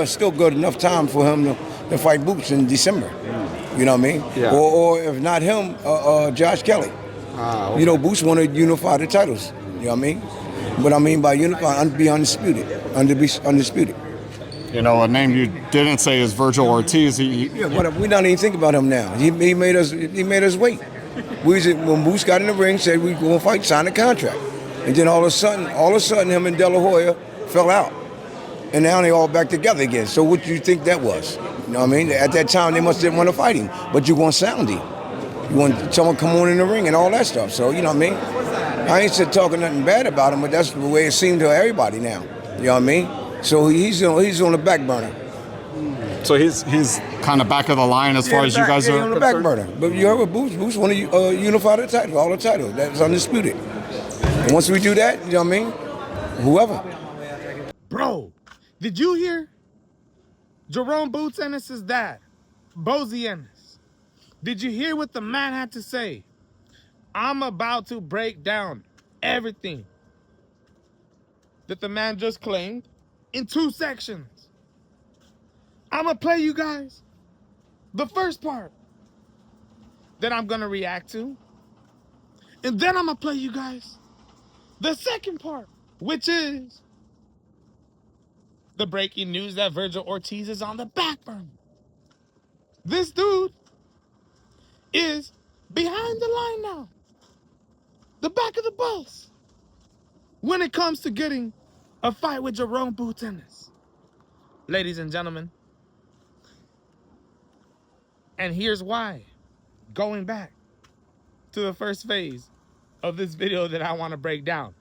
It's still good enough time for him to fight Boots in December. You know what I mean? Yeah. Or if not him, Josh Kelly. Okay. You know, Boots want to unify the titles. You know what I mean? But I mean by unify, be undisputed. Undisputed. You know, a name you didn't say is Vergil Ortiz. Yeah, but we don't even think about him now. He made us wait. When Boots got in the ring, said we going to fight, sign a contract, and then all of a sudden, him and De La Hoya fell out, and now they all back together again. So what do you think that was? You know what I mean? At that time, they must didn't want to fight him, but you want soundy. You want someone come on in the ring and all that stuff. So you know what I mean? I ain't said talking nothing bad about him, but that's the way it seemed to everybody now. You know what I mean? So he's on the back burner. So he's kind of back of the line as far as you guys are on the back burner. But you heard what Boots want to unify the title, all the titles. That's undisputed. And once we do that, you know what I mean? Whoever. Bro, did you hear Jerome Boots Ennis' dad, Bozy Ennis? Did you hear what the man had to say? I'm about to break down everything that the man just claimed in 2 sections. I'm going to play you guys the first part that I'm going to react to. And then I'm going to play you guys the second part, which is the breaking news that Vergil Ortiz is on the back burner. This dude is behind the line now. The back of the bus. When it comes to getting a fight with Jerome Boots Ennis. Ladies and gentlemen. And here's why. Going back to the first phase of this video that I want to break down.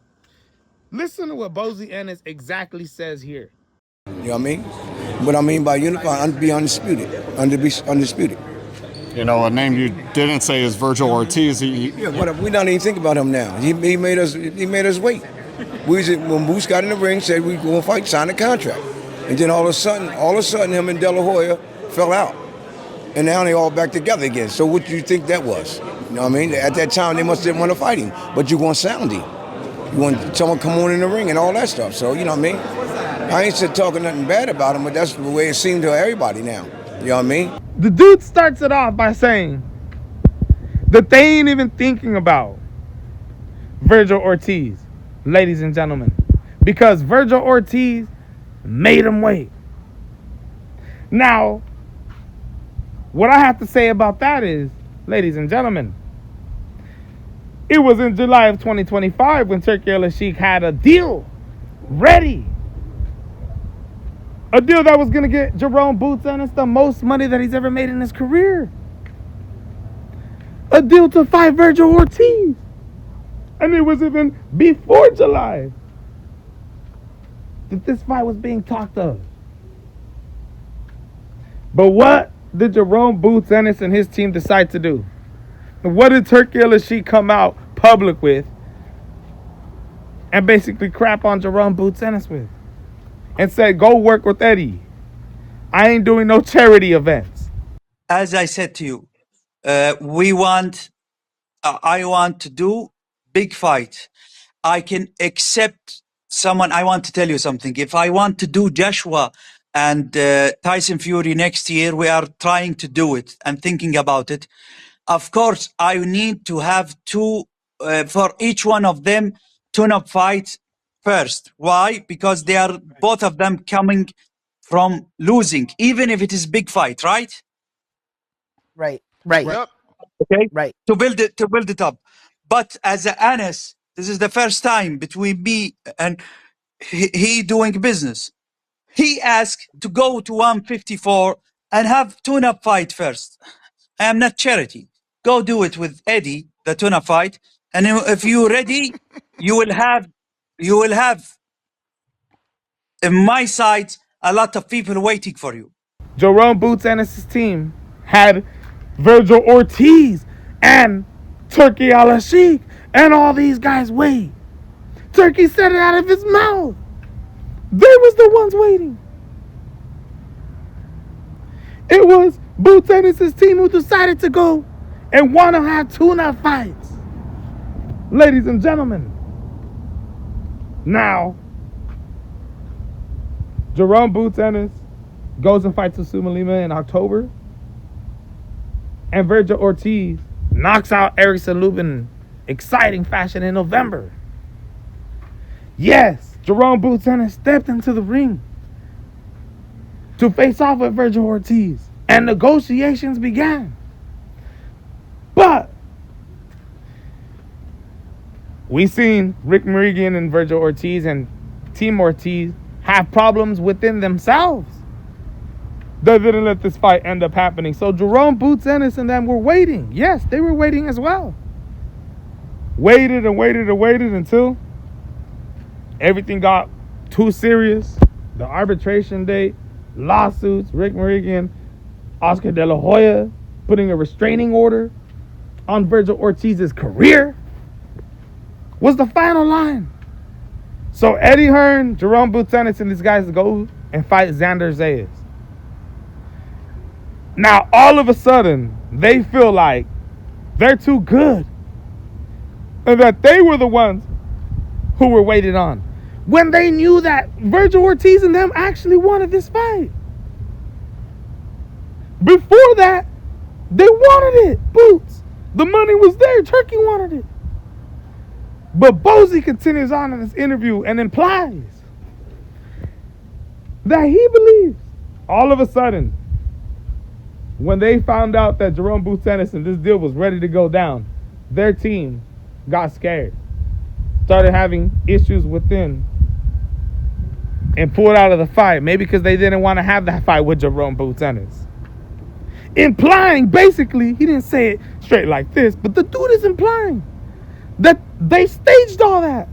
Listen to what Bozy Ennis exactly says here. You know what I mean? But I mean by unify, be undisputed. Undisputed. You know, a name you didn't say is Vergil Ortiz. Yeah, but we don't even think about him now. He made us wait. When Boots got in the ring, said we going to fight, sign a contract, and then all of a sudden, him and De La Hoya fell out, and now they all back together again. So what do you think that was? You know what I mean? At that time, they must didn't want to fight him, but you want soundy. You want someone come on in the ring and all that stuff. So you know what I mean? I ain't said talking nothing bad about him, but that's the way it seemed to everybody now. You know what I mean? The dude starts it off by saying that they ain't even thinking about Vergil Ortiz, ladies and gentlemen, because Vergil Ortiz made him wait. Now, what I have to say about that is, ladies and gentlemen, it was in July of 2025 when Turki Al-Sheikh had a deal ready. A deal that was going to get Jerome Boots Ennis the most money that he's ever made in his career. A deal to fight Vergil Ortiz. And it was even before July that this fight was being talked of. But what did Jerome Boots Ennis and his team decide to do? What did Turki Al-Sheikh come out public with and basically crap on Jerome Boots Ennis with? And said, go work with Eddie. I ain't doing no charity events. As I said to you, I want to do big fight. I can accept someone. I want to tell you something. If I want to do Joshua and Tyson Fury next year, we are trying to do it and thinking about it. Of course, I need to have two for each one of them tune-up fights first. Why? Because they are both of them coming from losing, even if it is big fight, right? Right. Yep. Okay. Right. To build it up. But as a Ennis, this is the first time between me and he doing business. He asked to go to 154 and have tune-up fight first. I am not charity. Go do it with Eddie, the tuna fight, and if you're ready, you will have in my side a lot of people waiting for you. Jerome Boots Ennis' team had Vergil Ortiz and Turki Al-Sheikh and all these guys wait. Turki said it out of his mouth. They was the ones waiting. It was Boots Ennis' team who decided to go and want to have tune-up fights. Ladies and gentlemen. Now, Jerome Boots Ennis goes and fights Usuma Lima in October. And Vergil Ortiz knocks out Erickson Lubin in exciting fashion in November. Yes, Jerome Boots Ennis stepped into the ring to face off with Vergil Ortiz, and negotiations began. But we seen Rick Meridian and Vergil Ortiz and Team Ortiz have problems within themselves that didn't let this fight end up happening. So Jerome Boots Ennis and them were waiting. Yes, they were waiting as well. Waited and waited and waited until everything got too serious. The arbitration date, lawsuits, Rick Meridian, Oscar De La Hoya putting a restraining order on Vergil Ortiz's career was the final line. So Eddie Hearn, Jerome Boots Ennis, and these guys go and fight Xander Zayas. Now, all of a sudden, they feel like they're too good and that they were the ones who were waited on, when they knew that Vergil Ortiz and them actually wanted this fight. Before that, they wanted it. Boots. The money was there. Turkey wanted it. But Bozy continues on in this interview and implies that he believes all of a sudden, when they found out that Jerome Boots Ennis and this deal was ready to go down, their team got scared, started having issues within, and pulled out of the fight. Maybe because they didn't want to have that fight with Jerome Boots Ennis. Implying, basically, he didn't say it straight like this, but the dude is implying that they staged all that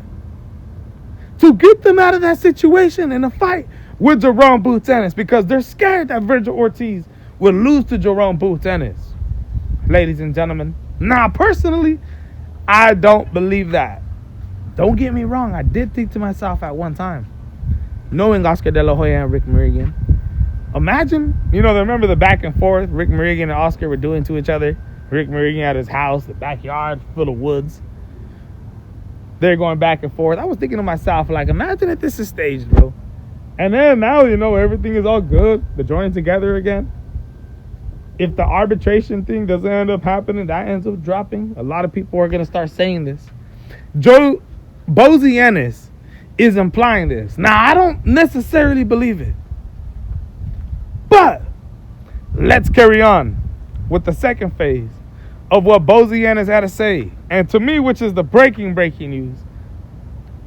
to get them out of that situation in a fight with Jerome Boots Ennis, because they're scared that Vergil Ortiz will lose to Jerome Boots Ennis. Ladies and gentlemen, now personally, I don't believe that. Don't get me wrong, I did think to myself at one time, knowing Oscar De La Hoya and Rick Meridian, imagine, remember the back and forth Rick Meridian and Oscar were doing to each other? Rick Meridian at his house, the backyard full of woods. They're going back and forth. I was thinking to myself, like, imagine if this is staged, bro. And then now, everything is all good. They're joining together again. If the arbitration thing doesn't end up happening, that ends up dropping. A lot of people are going to start saying this. Bozy Ennis is implying this. Now, I don't necessarily believe it. But let's carry on with the second phase of what Bozy Ennis had to say. And to me, which is the breaking news,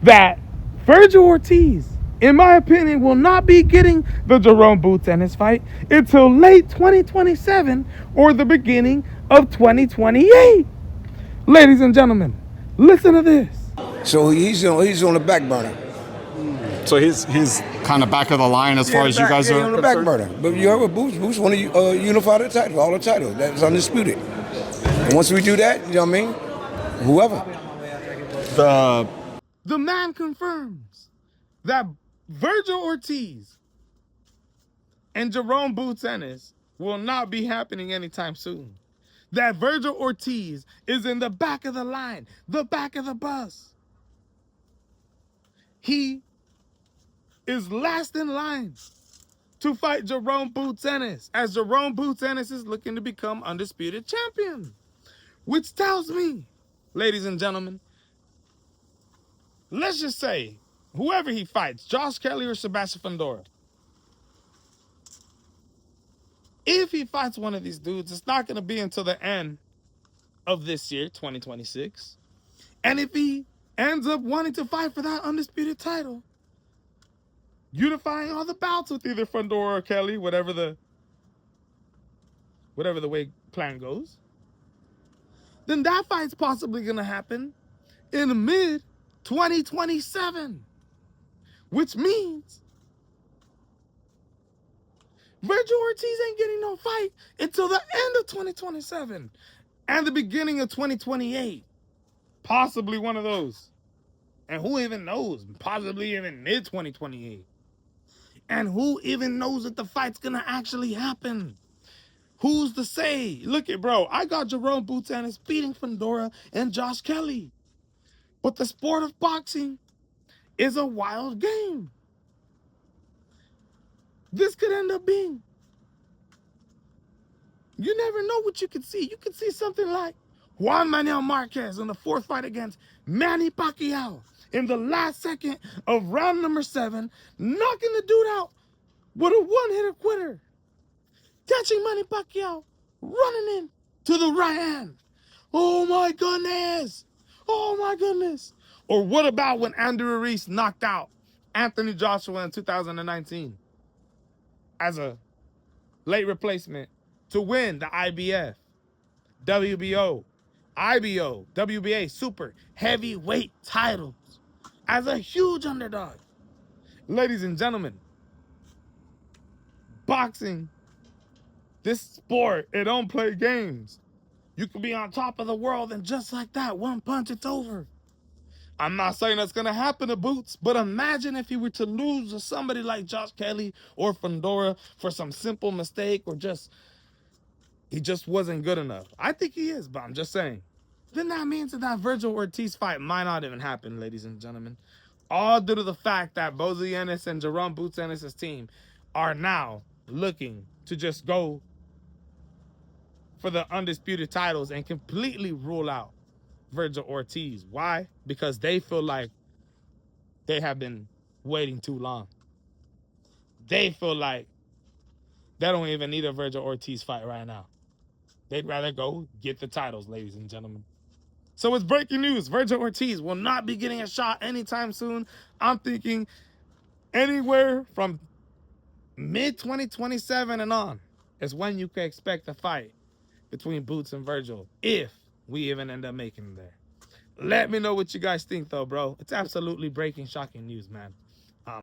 that Vergil Ortiz, in my opinion, will not be getting the Jerome Boots Ennis fight until late 2027 or the beginning of 2028. Ladies and gentlemen, listen to this. So he's on the back burner. So he's kind of back of the line as far as you guys are on the back burner. But you heard what Boots want to unify the title, all the titles. That's undisputed. And once we do that, you know what I mean? Whoever. The man confirms that Vergil Ortiz and Jerome Boots Ennis will not be happening anytime soon. That Vergil Ortiz is in the back of the line, the back of the bus. He is last in line to fight Jerome Boots Ennis, as Jerome Boots Ennis is looking to become undisputed champion. Which tells me, ladies and gentlemen, let's just say, whoever he fights, Josh Kelly or Sebastian Fundora, if he fights one of these dudes, it's not going to be until the end of this year, 2026. And if he ends up wanting to fight for that undisputed title, unifying all the bouts with either Fundora or Kelly, whatever the way plan goes, then that fight's possibly going to happen in mid-2027. Which means Vergil Ortiz ain't getting no fight until the end of 2027 and the beginning of 2028. Possibly one of those. And who even knows? Possibly even mid-2028. And who even knows that the fight's gonna actually happen? Who's to say? Look at, bro, I got Jerome Boots Ennis beating Fundora and Josh Kelly. But the sport of boxing is a wild game. this could end up being. You never know what you could see. You could see something like Juan Manuel Marquez in the 4th fight against Manny Pacquiao in the last second of round number 7, knocking the dude out with a one-hitter quitter, catching Manny Pacquiao, running in to the right hand. Oh my goodness! Oh my goodness! Or what about when Andrew Reese knocked out Anthony Joshua in 2019 as a late replacement to win the IBF, WBO, IBO, WBA super heavyweight titles as a huge underdog? Ladies and gentlemen, boxing, this sport, it don't play games. You can be on top of the world and just like that, one punch, it's over. I'm not saying that's going to happen to Boots, but imagine if he were to lose to somebody like Josh Kelly or Fundora for some simple mistake or he just wasn't good enough. I think he is, but I'm just saying. Then that means that Vergil Ortiz fight might not even happen, ladies and gentlemen. All due to the fact that Bozy Ennis and Jerome Boots Ennis' team are now looking to just go for the undisputed titles and completely rule out Vergil Ortiz. Why? Because they feel like they have been waiting too long. They feel like they don't even need a Vergil Ortiz fight right now. They'd rather go get the titles, ladies and gentlemen. So it's breaking news. Vergil Ortiz will not be getting a shot anytime soon. I'm thinking anywhere from mid-2027 and on is when you can expect a fight between Boots and Vergil, if we even end up making it there. Let me know what you guys think, though, bro. It's absolutely breaking, shocking news, man.